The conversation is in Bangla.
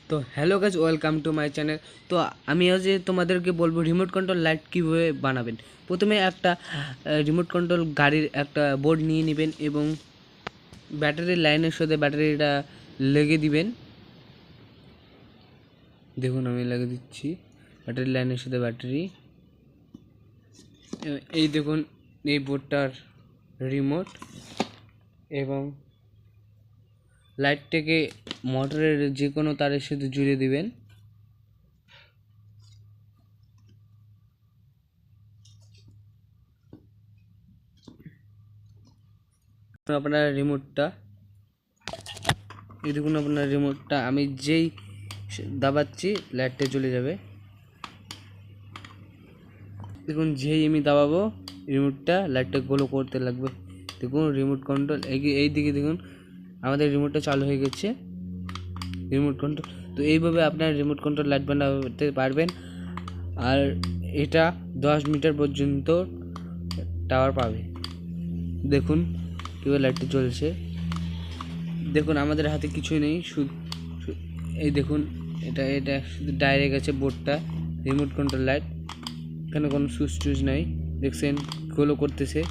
তো hello guys, welcome to my channel. তো আমি আজ তোমাদেরকে বলবো রিমোট কন্ট্রোল লাইট কীভাবে বানাবেন। প্রথমে একটা রিমোট কন্ট্রোল গাড়ির একটা বোর্ড নিয়ে নেবেন এবং ব্যাটারির লাইনের সাথে ব্যাটারিটা লেগে দিবেন। দেখুন আমি লাগিয়ে দিচ্ছি ব্যাটারি লাইনের সাথে ব্যাটারি। এই দেখুন এই বোর্ডটার রিমোট এবং লাইটটাকে মোটরের যে কোনো তারের সাথে জুড়ে দিবেন। আপনার রিমোটটা এই দেখুন, আপনার রিমোটটা আমি যেই দাবাচ্ছি লাইটটা চলে যাবে। দেখুন যেই আমি দাবাবো রিমোটটা লাইটটা গোলো করতে লাগবে। দেখুন রিমোট কন্ট্রোল এই দিকে দেখুন আমাদের রিমোটটা চালু হয়ে গেছে। রিমোট কন্ট্রোল তো এইভাবে আপনার রিমোট কন্ট্রোল লাইট বানাতে পারবেন। আর এটা 10 মিটার পর্যন্ত টাওয়ার পাবে। দেখুন কীভাবে লাইটটা জ্বলছে। দেখুন আমাদের হাতে কিছুই নেই, শুধু এই দেখুন এটা শুধু ডাইরেক্ট আছে বোর্ডটা, রিমোট কন্ট্রোল লাইট। এখানে কোনো সুইচ টুইচ নাই, দেখছেন গোলো করতেছে।